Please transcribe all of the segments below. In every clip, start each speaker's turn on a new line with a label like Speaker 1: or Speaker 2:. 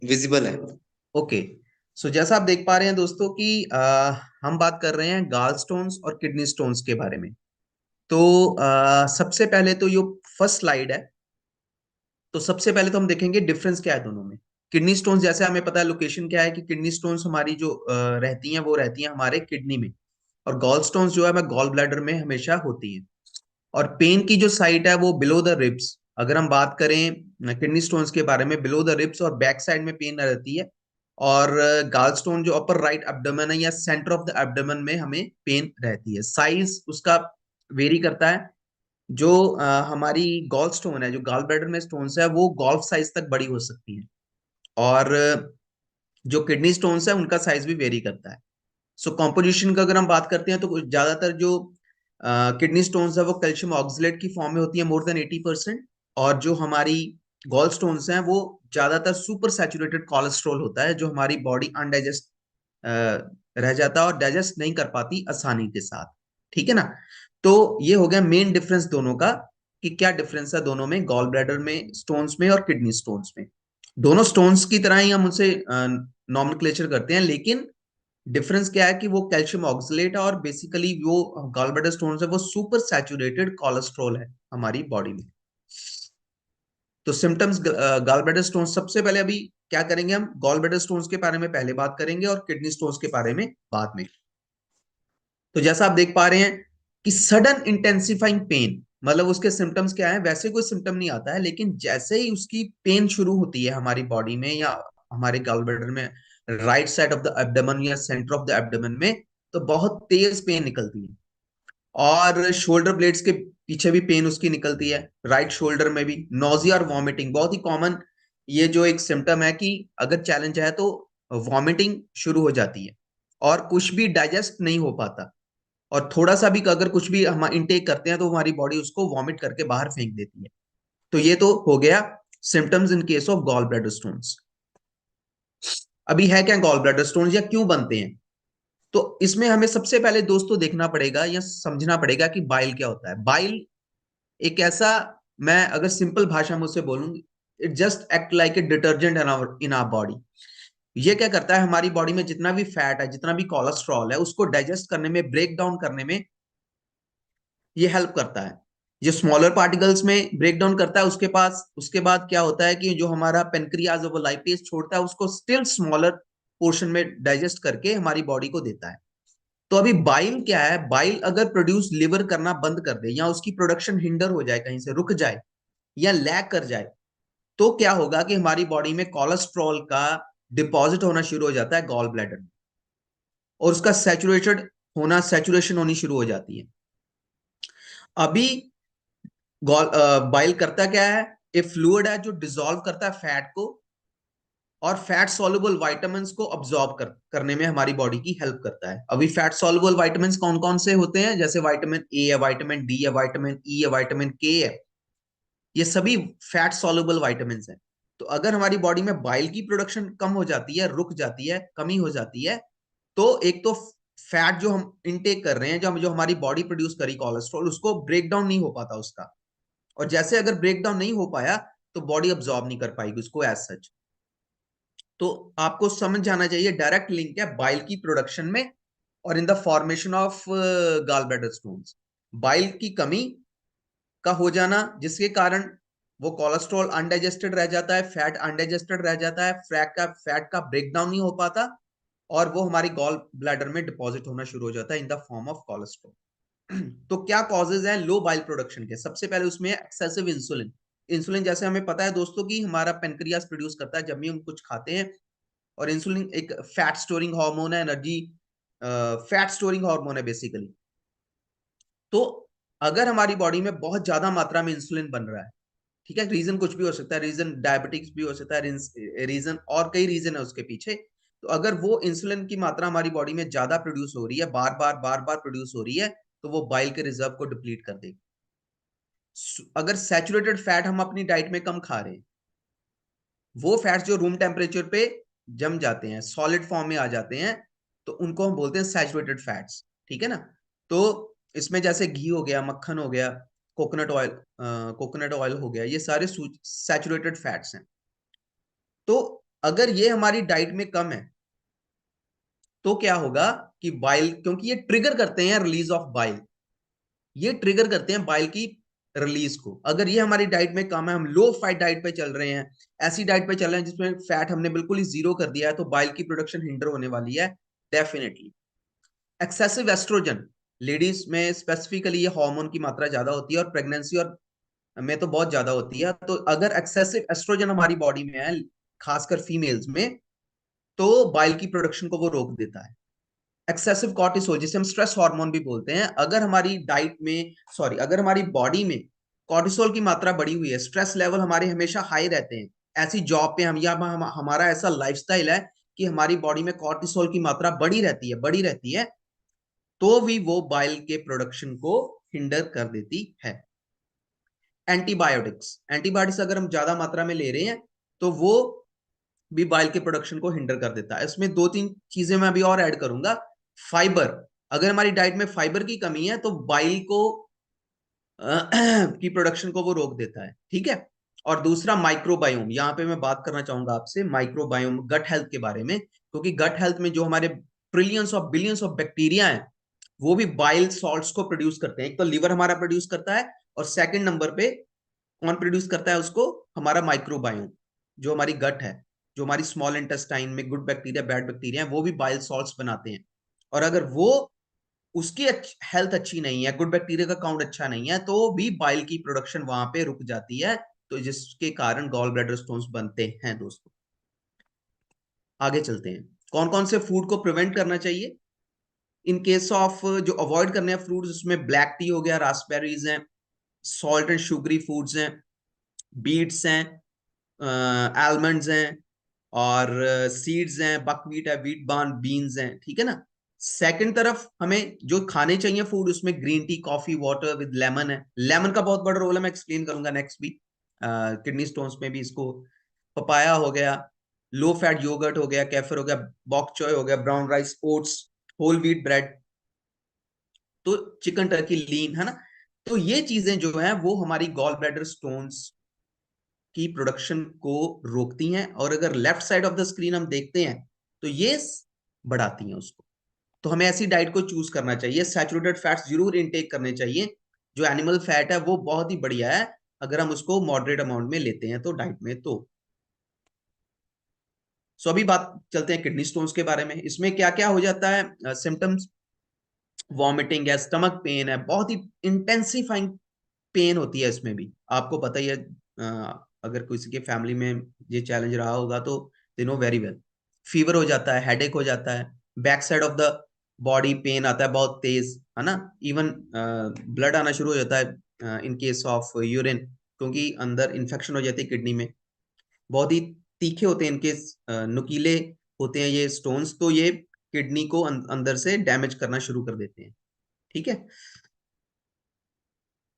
Speaker 1: Visible है।
Speaker 2: Okay. सो जैसा आप देख पा रहे हैं दोस्तों कि हम बात कर रहे हैं गाल स्टोन्स और किडनी स्टोन्स के बारे में। तो सबसे पहले तो ये फर्स्ट स्लाइड है। तो सबसे पहले तो हम देखेंगे डिफरेंस क्या है दोनों में। किडनी स्टोन्स जैसे हमें पता है लोकेशन क्या है कि किडनी स्टोन्स हमारी जो रहती हैं वो रहती हैं हमारे किडनी में। और गॉल स्टोन्स जो है वह गॉल ब्लैडर में हमेशा होती हैं। और पेन की जो साइट है वो बिलो द रिब्स। अगर हम बात करें किडनी स्टोन्स के बारे में, बिलो द रिब्स और बैक साइड में पेन रहती है। और गाल स्टोन जो अपर राइट एब्डोमेन है या सेंटर ऑफ द एब्डोमेन में हमें पेन रहती है। साइज उसका वेरी करता है। जो हमारी गॉल स्टोन है, जो गॉल ब्लैडर में स्टोन्स है, वो गोल्फ साइज तक बड़ी हो सकती है। और जो किडनी स्टोन्स है उनका साइज भी वेरी करता है। सो कॉम्पोजिशन का अगर हम बात करते हैं तो ज्यादातर जो किडनी स्टोन्स है वो कैल्शियम ऑक्सलेट की फॉर्म में होती है, मोर देन 80%। और जो हमारी गॉल स्टोन्स हैं वो ज्यादातर सुपर सैचुरेटेड कोलेस्ट्रॉल होता है, जो हमारी बॉडी अनडाइजेस्ट रह जाता है और डाइजेस्ट नहीं कर पाती आसानी के साथ। ठीक है ना। तो ये हो गया मेन डिफरेंस दोनों का, कि क्या डिफरेंस है दोनों में, गॉल ब्लैडर में स्टोन्स में और किडनी स्टोन्स में। दोनों स्टोन्स की तरह ही हम उनसे नॉमेनक्लेचर करते हैं, लेकिन डिफरेंस क्या है कि वो कैल्शियम ऑक्सलेट है और बेसिकली वो गॉलब्लैडर स्टोन्स है वो सुपर सैचुरेटेड कोलेस्ट्रॉल है हमारी बॉडी में। तो सिम्टम्स गॉलब्लैडर स्टोन्स, सबसे पहले अभी क्या करेंगे, हम गॉलब्लैडर स्टोन्स के बारे में पहले बात करेंगे और किडनी स्टोन्स के बारे में बाद में। तो जैसा आप देख पा रहे हैं कि सडन इंटेंसिफाइंग पेन, मतलब उसके सिम्टम्स क्या है, वैसे कोई सिम्टम नहीं आता है, लेकिन जैसे ही उसकी पेन शुरू होती है हमारी बॉडी में या हमारे गॉलब्लैडर में, right side of the abdomen या सेंटर ऑफ द एब्डोमेन में, तो बहुत तेज पेन निकलती है। और शोल्डर ब्लेड्स के पीछे भी पेन उसकी निकलती है, राइट शोल्डर में भी। नोजिया और वॉमिटिंग बहुत ही कॉमन, ये जो एक सिम्टम है कि अगर चैलेंज है तो वॉमिटिंग शुरू हो जाती है और कुछ भी डाइजेस्ट नहीं हो पाता। और थोड़ा सा भी अगर कुछ भी हम इनटेक करते हैं तो हमारी बॉडी उसको वॉमिट करके बाहर फेंक देती है। तो ये तो हो गया symptoms in case of gall bladder stones. अभी है क्या गॉल ब्लैडर स्टोन्स या क्यों बनते हैं? तो इसमें हमें सबसे पहले दोस्तों देखना पड़ेगा या समझना पड़ेगा कि बाइल क्या होता है। बाइल एक ऐसा, मैं अगर सिंपल भाषा में उसे बोलूं, it just act like a detergent in our body. ये क्या करता है, हमारी बॉडी में जितना भी फैट है, जितना भी कोलेस्ट्रॉल है, उसको डाइजेस्ट करने में, ब्रेक डाउन करने में ये हेल्प करता है। ये स्मॉलर पार्टिकल्स में ब्रेक डाउन करता है। उसके बाद क्या होता है कि जो हमारा पेनक्रियाज वो लाइपेज छोड़ता है, उसको स्टिल स्मॉलर पोर्शन में डाइजेस्ट करके हमारी बॉडी को देता है। तो अभी बाइल क्या है, बाइल अगर प्रोड्यूस लिवर करना बंद कर दे या उसकी प्रोडक्शन हिंडर हो जाए, कहीं से रुक जाए या लैग कर जाए, तो क्या होगा कि हमारी बॉडी में कोलेस्ट्रॉल का डिपॉजिट होना शुरू हो जाता है गॉल ब्लैडर में। और उसका सैचुरेशन होनी शुरू हो जाती है। अभी बाइल करता क्या है, एक फ्लूइड है जो डिसॉल्व करता है फैट को और फैट सॉल्युबल विटामिन्स को अब्सॉर्ब करने में हमारी बॉडी की हेल्प करता है। अभी फैट सॉल्युबल विटामिन्स कौन कौन से होते हैं, जैसे विटामिन ए है, विटामिन डी है, विटामिन ई है, विटामिन के है। ये सभी फैट सॉल्युबल विटामिन्स हैं। तो अगर हमारी बॉडी में बाइल की प्रोडक्शन कम हो जाती है, रुक जाती है, कमी हो जाती है, तो एक तो फैट जो हम इनटेक कर रहे हैं, जो हमारी बॉडी प्रोड्यूस करी कोलेस्ट्रॉल, उसको ब्रेक डाउन नहीं हो पाता उसका। और जैसे अगर ब्रेक डाउन नहीं हो पाया तो बॉडी अब्सॉर्ब नहीं कर पाएगी उसको एज सच। तो आपको समझ जाना चाहिए डायरेक्ट लिंक है बाइल की प्रोडक्शन में और in the formation of gall bladder stones. Bile की कमी का हो जाना जिसके कारण वो कोलेस्ट्रॉल अनडाइजेस्टेड रह जाता है, फैट अनडाइजेस्टेड रह जाता है, फैट का ब्रेक डाउन नहीं हो पाता और वो हमारी गॉल ब्लैडर में डिपॉजिट होना शुरू हो जाता है in the form of cholesterol. तो क्या कॉजेज हैं लो बाइल प्रोडक्शन के? सबसे पहले उसमें एक्सेसिव इंसुलिन। इंसुलिन जैसे हमें पता है दोस्तों कि हमारा पेनक्रियास प्रोड्यूस करता है जब भी हम कुछ खाते हैं। और इंसुलिन एक फैट स्टोरिंग हार्मोन है, एनर्जी फैट स्टोरिंग हार्मोन है बेसिकली। तो अगर हमारी बॉडी में बहुत ज्यादा मात्रा में इंसुलिन बन रहा है, ठीक है, रीजन कुछ भी हो सकता है, रीजन डायबिटिक्स भी हो सकता है, रीजन और कई रीजन है उसके पीछे। तो अगर वो इंसुलिन की मात्रा हमारी बॉडी में ज्यादा प्रोड्यूस हो रही है, बार बार प्रोड्यूस हो रही है, तो वो बाइल के रिजर्व को डिप्लीट कर देगी। अगर सैचुरेटेड फैट हम अपनी डाइट में कम खा रहे हैं, वो फैट्स जो रूम टेम्परेचर पे जम जाते हैं, सॉलिड फॉर्म में आ जाते हैं, तो उनको हम बोलते हैं सैचुरेटेड फैट्स। ठीक है ना। तो इसमें जैसे घी हो गया, मक्खन हो गया, कोकोनट ऑयल हो गया, ये सारे सैचुरेटेड फैट्स हैं। तो अगर ये हमारी डाइट में कम है तो क्या होगा कि बाइल, क्योंकि ये ट्रिगर करते हैं रिलीज ऑफ बाइल, ये ट्रिगर करते हैं बाइल की रिलीज को। अगर ये हमारी डाइट में कम है, हम लो फैट डाइट पे चल रहे हैं, ऐसी डाइट पे चल रहे हैं जिसमें फैट हमने बिल्कुल ही जीरो कर दिया है, तो बाइल की प्रोडक्शन हिंडर होने वाली है डेफिनेटली। एक्सेसिव एस्ट्रोजन, लेडीज में स्पेसिफिकली ये हार्मोन की मात्रा ज्यादा होती है, और प्रेगनेंसी और में तो बहुत ज्यादा होती है। तो अगर एक्सेसिव एस्ट्रोजन हमारी बॉडी में है, खासकर फीमेल्स में, तो बाइल की प्रोडक्शन को वो रोक देता है। एक्सेसिव कॉर्टिसोल, जिसे हम स्ट्रेस हार्मोन भी बोलते हैं, अगर हमारी डाइट में, सॉरी, अगर हमारी बॉडी में कॉर्टिसोल की मात्रा बढ़ी हुई है, स्ट्रेस लेवल हमारे हमेशा हाई रहते हैं, ऐसी जॉब पे हम या हमारा ऐसा लाइफस्टाइल है कि हमारी बॉडी में कॉर्टिसोल की मात्रा बढ़ी रहती है, तो भी वो बाइल के प्रोडक्शन को हिंडर कर देती है। एंटीबायोटिक्स, एंटीबायोटिक्स अगर हम ज्यादा मात्रा में ले रहे हैं तो वो भी बाइल के प्रोडक्शन को हिंडर कर देता है। इसमें दो तीन चीजें मैं अभी और ऐड करूंगा। फाइबर, अगर हमारी डाइट में फाइबर की कमी है तो बाइल को की प्रोडक्शन को वो रोक देता है, ठीक है। और दूसरा माइक्रोबायोम, यहाँ पे मैं बात करना चाहूंगा आपसे माइक्रोबायोम, गट हेल्थ के बारे में, क्योंकि गट हेल्थ में जो हमारे trillions of billions of bacteria हैं, वो भी बाइल सॉल्ट्स को प्रोड्यूस करते हैं। एक तो लिवर हमारा प्रोड्यूस करता है, और सेकंड नंबर पे कौन प्रोड्यूस करता है उसको, हमारा माइक्रोबायोम, जो हमारी गट है, जो हमारी स्मॉल इंटेस्टाइन में गुड बैक्टीरिया बैड बैक्टीरिया है, वो भी बाइल सॉल्ट्स बनाते हैं। और अगर वो उसकी हेल्थ अच्छी नहीं है, गुड बैक्टीरिया का काउंट अच्छा नहीं है, तो भी बाइल की प्रोडक्शन वहां पे रुक जाती है, तो जिसके कारण गॉल ब्लैडर स्टोन्स बनते हैं दोस्तों। आगे चलते हैं, कौन कौन से फूड को प्रिवेंट करना चाहिए इन केस ऑफ, जो अवॉइड करने हैं फ्रूट्स, उसमें ब्लैक टी हो गया, रास्पबेरीज हैं, सॉल्ट एंड शुगरी फूड्स हैं, बीट्स हैं, आलमंड्स हैं, और सीड्स हैं, बकवीट है, व्हीट बार्न बीन्स हैं, ठीक है ना। सेकंड तरफ हमें जो खाने चाहिए फूड, उसमें green tea, coffee, water with lemon है। लेमन का बहुत बड़ा रोल है, मैं एक्सप्लेन करूंगा नेक्स्ट भी, किडनी स्टोन्स में भी इसको। पपाया हो गया, लो फैट योगर्ट हो गया, केफर हो गया, बॉक चॉय हो गया, brown rice, oats, whole wheat bread, तो चिकन, टर्की, लीन, है ना। तो ये चीजें जो है वो हमारी गॉल ब्लैडर स्टोन्स की प्रोडक्शन को रोकती हैं, और अगर left side of the screen हम देखते हैं तो ये बढ़ाती हैं उसको। तो हमें ऐसी डाइट को चूज करना चाहिए। सैचुरेटेड फैट्स जरूर इनटेक करने चाहिए। जो एनिमल फैट है वो बहुत ही बढ़िया है, अगर हम उसको मॉडरेट अमाउंट में लेते हैं तो डाइट में। तो सो अभी बात चलते हैं किडनी स्टोन्स के बारे में। इसमें क्या क्या हो जाता है सिम्टम्स, वॉमिटिंग है, स्टमक पेन है, बहुत ही इंटेंसिफाइंग पेन होती है इसमें भी, आपको पता ही है। अगर किसी के फैमिली में ये चैलेंज रहा होगा तो they know very well. Fever हो जाता है, हेडेक हो जाता है, back side of the body pain आता है बहुत तेज, है ना। इवन ब्लड आना शुरू हो जाता है इन केस ऑफ यूरिन, क्योंकि अंदर इन्फेक्शन हो जाती है किडनी में। बहुत ही तीखे होते हैं इनके, नुकीले होते हैं ये स्टोन्स, तो ये किडनी को अंदर से डैमेज करना शुरू कर देते हैं, ठीक है।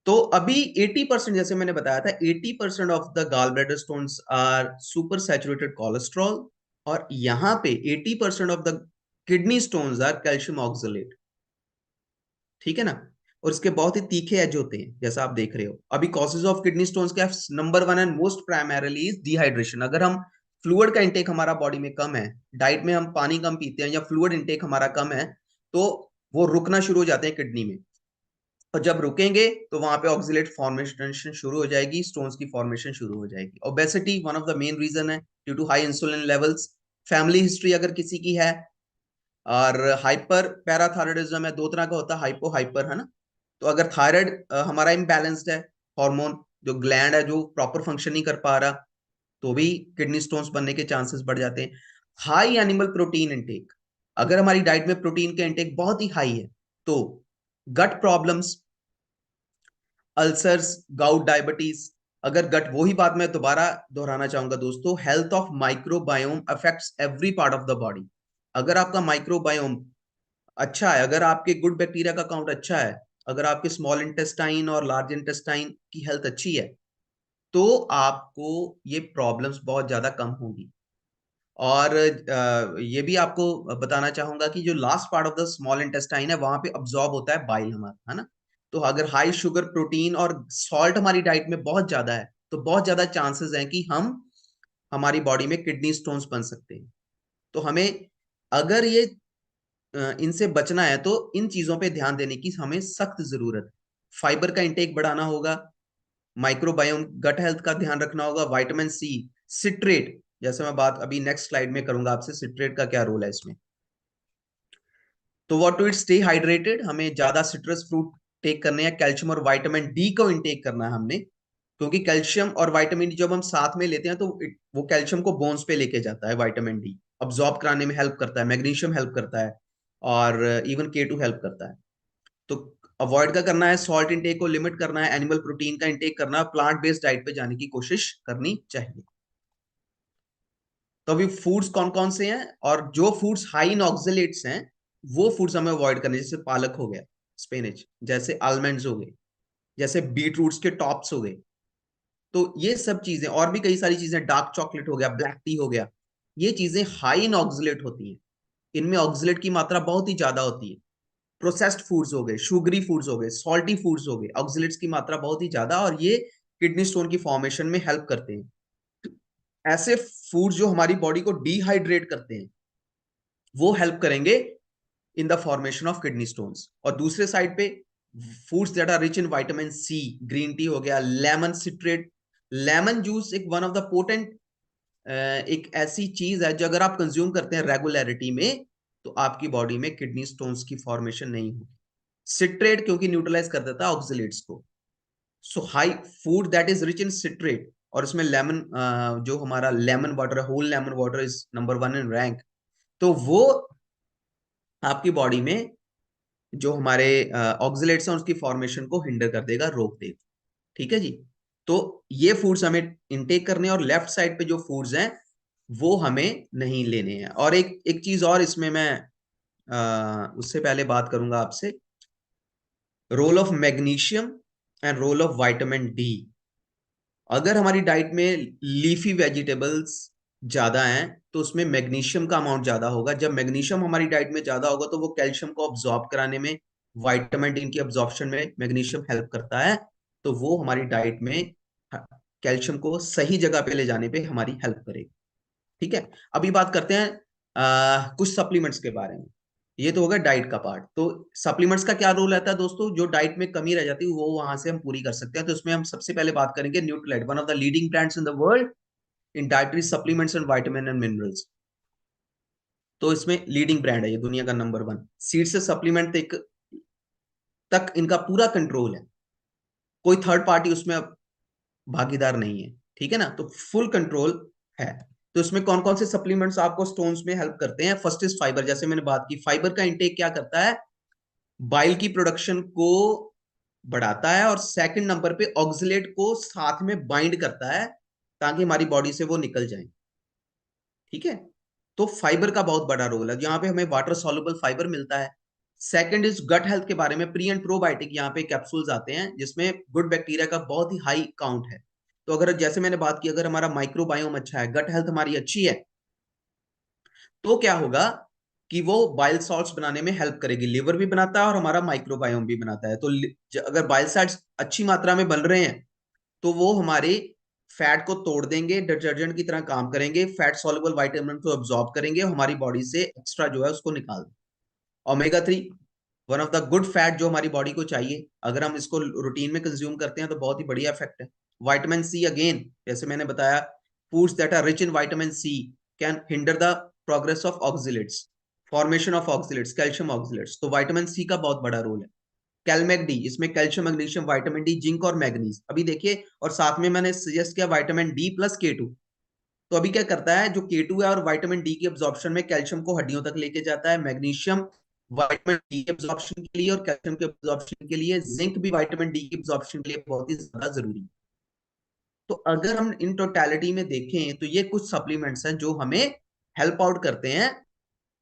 Speaker 2: तो अभी 80%, जैसे मैंने बताया था, 80% of the gall bladder stones are super saturated cholesterol, और यहाँ पे 80% of the kidney stones are calcium oxalate, ठीक है ना। और इसके बहुत ही तीखे एज होते हैं, जैसा आप देख रहे हो। अभी कॉजेज ऑफ किडनी स्टोन्स का number one and most primarily is dehydration. अगर हम फ्लूइड का इंटेक हमारा बॉडी में कम है, डाइट में हम पानी कम पीते हैं, या फ्लूइड इंटेक हमारा कम है, तो वो रुकना शुरू हो जाते हैं किडनी में। और जब रुकेंगे तो वहां पे ऑक्सिलेट फॉर्मेशन शुरू हो जाएगी, स्टोन्स की फॉर्मेशन शुरू हो जाएगी। Obesity one of the main reason है, due to high insulin levels. Family history अगर किसी की है, और हाइपर पैराथायरॉयडिज्म है, दो तरह का होता है, हाइपो हाइपर, है ना। तो अगर थायराइड हमारा इम्बैलेंस्ड है, हार्मोन जो ग्लैंड है जो प्रॉपर फंक्शन नहीं कर पा रहा, तो भी किडनी स्टोन्स बनने के चांसेस बढ़ जाते हैं। हाई एनिमल प्रोटीन इंटेक, अगर हमारी डाइट में प्रोटीन का इंटेक बहुत ही हाई है, तो गट प्रॉब्लम्स, अल्सर्स, गाउट, डायबिटीज। अगर गट, वही बात मैं दोबारा दोहराना चाहूंगा दोस्तों, health of microbiome affects every part of the body. अगर आपका माइक्रोबायोम अच्छा है, अगर आपके गुड बैक्टीरिया का काउंट अच्छा है, अगर आपके स्मॉल इंटेस्टाइन और लार्ज इंटेस्टाइन की हेल्थ अच्छी है, तो आपको ये प्रॉब्लम्स बहुत ज्यादा कम होगी। और ये भी आपको बताना चाहूंगा कि जो last part of the small intestine है, वहां पे अब्सॉर्ब होता है बाइल हमारा, है ना। तो अगर हाई शुगर, प्रोटीन और सॉल्ट हमारी डाइट में बहुत ज्यादा है, तो बहुत ज्यादा चांसेस हैं कि हम हमारी बॉडी में किडनी स्टोन्स बन सकते हैं। तो हमें अगर ये इनसे बचना है तो इन चीजों पे ध्यान देने की हमें सख्त जरूरत है। फाइबर का इंटेक बढ़ाना होगा, माइक्रोबायोम गट हेल्थ का ध्यान रखना होगा, विटामिन सी, सिट्रेट, जैसे मैं बात अभी नेक्स्ट स्लाइड में करूंगा आपसे सिट्रेट का क्या रोल है इसमें। तो what to it, stay hydrated, हमें ज्यादा सिट्रस फ्रूट टेक करने हैं, कैल्शियम और विटामिन डी को इनटेक करना है हमने, क्योंकि कैल्शियम और विटामिन डी जब हम साथ में लेते हैं तो वो कैल्शियम को बोन्स पे लेके जाता है, विटामिन डी अब्सॉर्ब कराने में हेल्प करता है, मैग्नीशियम हेल्प करता है, और इवन K2 हेल्प करता है। तो अवॉइड का करना है, सॉल्ट इंटेक को लिमिट करना है, एनिमल प्रोटीन का इंटेक करना है, प्लांट बेस्ड डाइट पे जाने की कोशिश करनी चाहिए। तो अभी फूड्स कौन कौन से हैं, और जो फूड्स हाई इन ऑक्सलेट्स हैं वो फूड्स हमें अवॉइड करने, जैसे पालक हो गया, स्पिनच, जैसे आलमंड्स हो गए, जैसे बीट रूट्स के टॉप्स हो गए। तो ये सब चीजें और भी कई सारी चीजें, डार्क चॉकलेट हो गया, ब्लैक टी हो गया, ये चीजें हाई इन ऑक्सलेट होती हैं, इनमें ऑक्सलेट की मात्रा बहुत ही ज्यादा होती है। प्रोसेस्ड फूड्स हो गए, शुगरी फूड्स हो गए, सॉल्टी फूड्स हो गए, ऑक्सलेट्स की मात्रा बहुत ही ज्यादा, और ये किडनी स्टोन की फॉर्मेशन में हेल्प करते हैं। ऐसे फूड्स जो हमारी बॉडी को डिहाइड्रेट करते हैं वो हेल्प करेंगे in the formation of kidney stones. और दूसरे साइड पे foods that are rich in vitamin C, green tea हो गया, लेमन सिट्रेट, लेमन जूस एक वन ऑफ द पोटेंट, एक ऐसी चीज है जो अगर आप कंज्यूम करते हैं रेगुलरिटी में तो आपकी बॉडी में किडनी स्टोन्स की फॉर्मेशन नहीं होगी। सिट्रेट क्योंकि न्यूट्रलाइज कर देता है ऑक्सलेट्स को। So high food that is rich in citrate, और इसमें लेमन, जो हमारा लेमन वाटर है, whole lemon water is number 1 in rank. तो वो आपकी बॉडी में जो हमारे ऑक्सलेट्स हैं उसकी फॉर्मेशन को हिंडर कर देगा, रोक देगा। ठीक है जी। तो ये फूड्स हमें इनटेक करने हैं, और लेफ्ट साइड पे जो फूड्स हैं वो हमें नहीं लेने हैं। और एक एक चीज और इसमें मैं उससे पहले बात करूंगा आपसे, role of magnesium and role of vitamin D. अगर हमारी डाइट में लीफी वेजिटेबल्स ज्यादा हैं तो उसमें मैग्नीशियम का अमाउंट ज्यादा होगा। जब मैग्नीशियम हमारी डाइट में ज्यादा होगा तो वो कैल्शियम को अब्सॉर्ब कराने में, विटामिन डी की अब्सॉर्प्शन में मैग्नीशियम हेल्प करता है। तो वो हमारी डाइट में कैल्शियम को सही जगह पे ले जाने पे हमारी हेल्प करेगा। ठीक है। अभी बात करते हैं कुछ सप्लीमेंट्स के बारे में। ये तो होगा डाइट का पार्ट। तो सप्लीमेंट्स का क्या रोल रहता है दोस्तों, जो डाइट में कमी रह जाती है वो वहां से हम पूरी कर सकते हैं। तो इसमें हम सबसे पहले बात करेंगे Nutrilite, one of the leading brands in the world in dietary supplements and vitamin and minerals. तो इसमें लीडिंग ब्रांड है, ये दुनिया का नंबर 1। सीड से सप्लीमेंट तक इनका पूरा कंट्रोल है, कोई थर्ड पार्टी उसमें भागीदार नहीं है। ठीक है ना, तो फुल कंट्रोल है। तो इसमें कौन कौन से सप्लीमेंट्स आपको स्टोन्स में हेल्प करते हैं? फर्स्ट इज फाइबर, जैसे मैंने बात की, फाइबर का इंटेक क्या करता है, बाइल की प्रोडक्शन को बढ़ाता है, और सेकंड नंबर पे ऑक्सलेट को साथ में बाइंड करता है ताकि हमारी बॉडी से वो निकल जाए। ठीक है। तो फाइबर का बहुत बड़ा रोल है, यहाँ पे हमें वाटर सॉल्युबल फाइबर मिलता है। सेकंड इज गट हेल्थ के बारे में, प्री एंड प्रोबायोटिक यहाँ पे कैप्सूल्स आते हैं जिसमें गुड बैक्टीरिया का बहुत ही हाई काउंट है। तो अगर जैसे मैंने बात की, अगर हमारा माइक्रोबायोम अच्छा है, गट हेल्थ हमारी अच्छी है, तो क्या होगा कि वो बाइल सॉल्ट्स बनाने में हेल्प करेगी। लिवर भी बनाता है और हमारा माइक्रोबायोम भी बनाता है। तो अगर बाइल सॉल्ट्स अच्छी मात्रा में बन रहे हैं तो वो हमारे फैट को तोड़ देंगे, डिटर्जेंट की तरह काम करेंगे, फैट सॉल्युबल विटामिन को अब्सॉर्ब करेंगे, हमारी बॉडी से एक्स्ट्रा जो है उसको निकाल दें। Omega 3, one of the good fat जो हमारी बॉडी को चाहिए, अगर हम इसको रूटीन में कंज्यूम करते हैं तो बहुत ही बढ़िया इफेक्ट है। विटामिन सी, अगेन जैसे मैंने बताया, foods that are rich in vitamin C can hinder the progress of oxalates, formation of oxalates, calcium oxalates. तो विटामिन सी का बहुत बड़ा रोल है। कैलमेक डी, इसमें calcium, magnesium, vitamin D, zinc और मैग्नीज। अभी देखिए, और साथ में मैंने सजेस्ट किया विटामिन डी प्लस K2। तो अभी क्या करता है, जो K2 है और विटामिन डी की अब्जॉर्प्शन में कैल्शियम को हड्डियों तक लेके जाता है, मैग्नीशियम विटामिन डी के अब्जॉर्प्शन के लिए और कैल्शियम के अब्जॉर्प्शन के लिए, जिंक भी विटामिन डी की अब्जॉर्प्शन के लिए बहुत ही ज्यादा जरूरी है। तो अगर हम इन टोटलिटी में देखें तो ये कुछ सप्लीमेंट्स हैं जो हमें हेल्प आउट करते हैं